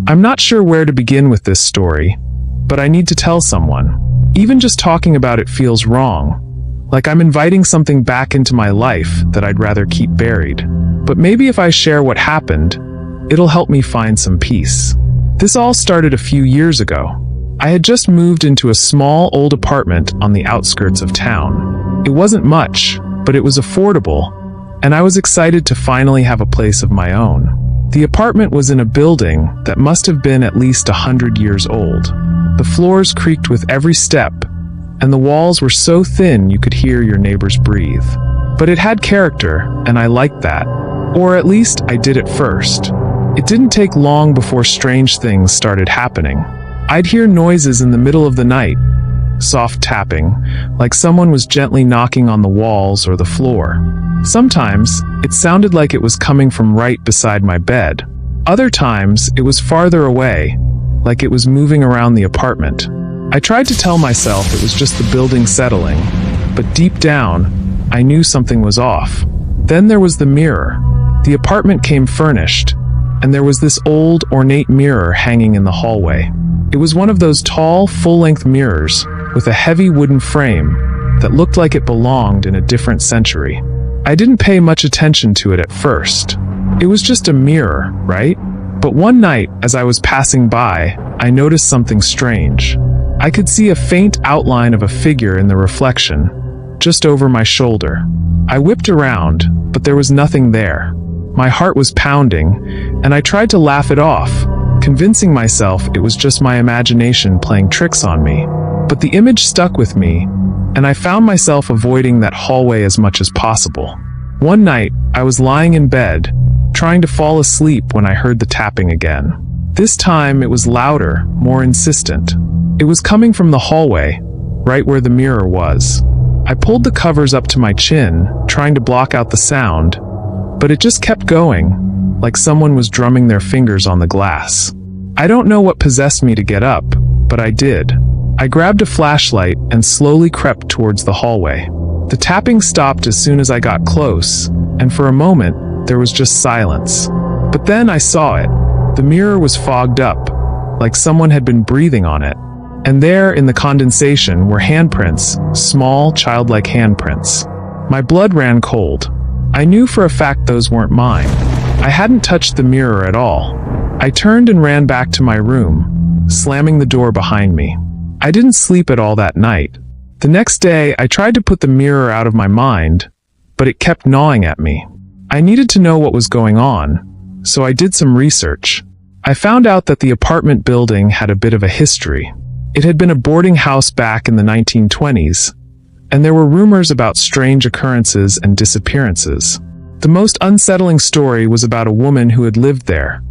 I'm not sure where to begin with this story, but I need to tell someone. Even just talking about it feels wrong, like I'm inviting something back into my life that I'd rather keep buried. But maybe if I share what happened, it'll help me find some peace. This all started a few years ago. I had just moved into a small old apartment on the outskirts of town. It wasn't much, but it was affordable, and I was excited to finally have a place of my own. The apartment was in a building that must have been at least 100 years old. The floors creaked with every step, and the walls were so thin you could hear your neighbors breathe. But it had character, and I liked that. Or at least I did at first. It didn't take long before strange things started happening. I'd hear noises in the middle of the night, soft tapping, like someone was gently knocking on the walls or the floor. Sometimes, it sounded like it was coming from right beside my bed. Other times, it was farther away, like it was moving around the apartment. I tried to tell myself it was just the building settling, but deep down, I knew something was off. Then there was the mirror. The apartment came furnished, and there was this old, ornate mirror hanging in the hallway. It was one of those tall, full-length mirrors with a heavy wooden frame that looked like it belonged in a different century. I didn't pay much attention to it at first. It was just a mirror, right? But one night, as I was passing by, I noticed something strange. I could see a faint outline of a figure in the reflection, just over my shoulder. I whipped around, but there was nothing there. My heart was pounding, and I tried to laugh it off, convincing myself it was just my imagination playing tricks on me. But the image stuck with me, and I found myself avoiding that hallway as much as possible. One night, I was lying in bed, trying to fall asleep when I heard the tapping again. This time, it was louder, more insistent. It was coming from the hallway, right where the mirror was. I pulled the covers up to my chin, trying to block out the sound, but it just kept going, like someone was drumming their fingers on the glass. I don't know what possessed me to get up, but I did. I grabbed a flashlight and slowly crept towards the hallway. The tapping stopped as soon as I got close, and for a moment, there was just silence. But then I saw it. The mirror was fogged up, like someone had been breathing on it. And there, in the condensation, were handprints, small, childlike handprints. My blood ran cold. I knew for a fact those weren't mine. I hadn't touched the mirror at all. I turned and ran back to my room, slamming the door behind me. I didn't sleep at all that night. The next day, I tried to put the mirror out of my mind, but it kept gnawing at me. I needed to know what was going on, so I did some research. I found out that the apartment building had a bit of a history. It had been a boarding house back in the 1920s, and there were rumors about strange occurrences and disappearances. The most unsettling story was about a woman who had lived there,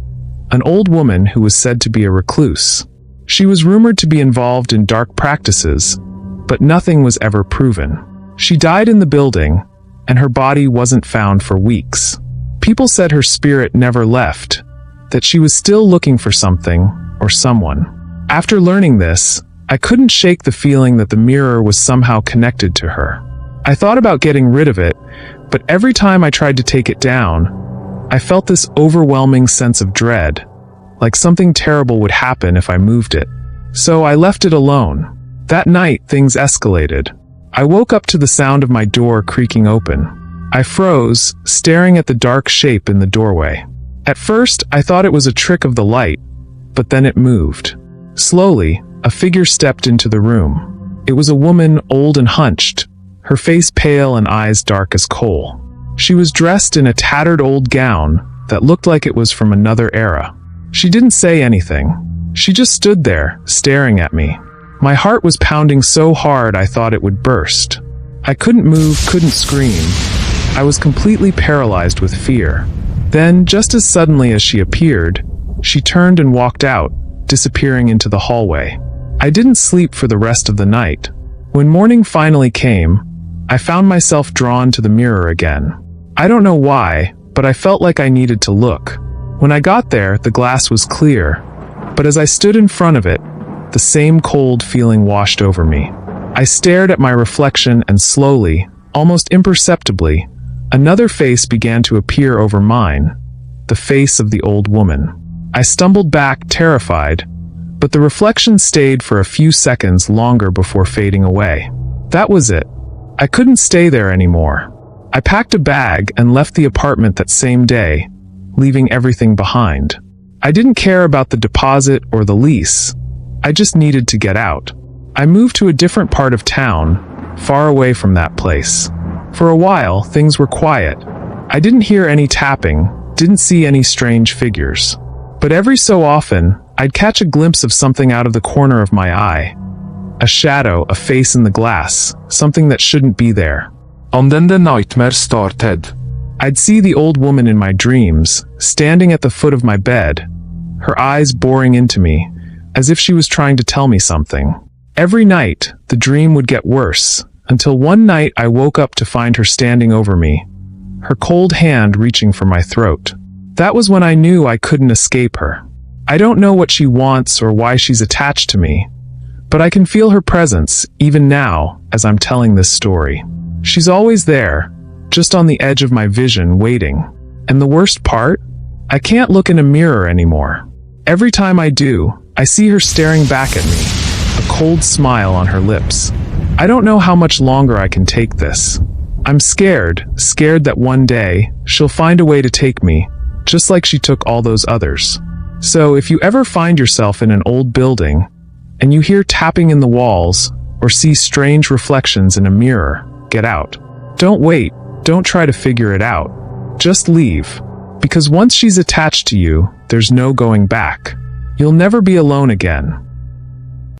an old woman who was said to be a recluse. She was rumored to be involved in dark practices, but nothing was ever proven. She died in the building, and her body wasn't found for weeks. People said her spirit never left, that she was still looking for something or someone. After learning this, I couldn't shake the feeling that the mirror was somehow connected to her. I thought about getting rid of it, but every time I tried to take it down, I felt this overwhelming sense of dread, like something terrible would happen if I moved it. So I left it alone. That night, things escalated. I woke up to the sound of my door creaking open. I froze, staring at the dark shape in the doorway. At first, I thought it was a trick of the light, but then it moved. Slowly, a figure stepped into the room. It was a woman, old and hunched, her face pale and eyes dark as coal. She was dressed in a tattered old gown that looked like it was from another era. She didn't say anything. She just stood there, staring at me. My heart was pounding so hard I thought it would burst. I couldn't move, couldn't scream. I was completely paralyzed with fear. Then, just as suddenly as she appeared, she turned and walked out, disappearing into the hallway. I didn't sleep for the rest of the night. When morning finally came, I found myself drawn to the mirror again. I don't know why, but I felt like I needed to look. When I got there, the glass was clear, but as I stood in front of it, the same cold feeling washed over me. I stared at my reflection and slowly, almost imperceptibly, another face began to appear over mine, the face of the old woman. I stumbled back, terrified, but the reflection stayed for a few seconds longer before fading away. That was it. I couldn't stay there anymore. I packed a bag and left the apartment that same day, leaving everything behind. I didn't care about the deposit or the lease. I just needed to get out. I moved to a different part of town, far away from that place. For a while, things were quiet. I didn't hear any tapping, didn't see any strange figures. But every so often, I'd catch a glimpse of something out of the corner of my eye. A shadow, a face in the glass, something that shouldn't be there. And then the nightmare started. I'd see the old woman in my dreams, standing at the foot of my bed, her eyes boring into me, as if she was trying to tell me something. Every night, the dream would get worse, until one night I woke up to find her standing over me, her cold hand reaching for my throat. That was when I knew I couldn't escape her. I don't know what she wants or why she's attached to me, but I can feel her presence, even now, as I'm telling this story. She's always there, just on the edge of my vision, waiting. And the worst part? I can't look in a mirror anymore. Every time I do, I see her staring back at me, a cold smile on her lips. I don't know how much longer I can take this. I'm scared that one day, she'll find a way to take me, just like she took all those others. So if you ever find yourself in an old building, and you hear tapping in the walls, or see strange reflections in a mirror, get out. Don't wait, don't try to figure it out. Just leave. Because once she's attached to you, there's no going back. You'll never be alone again.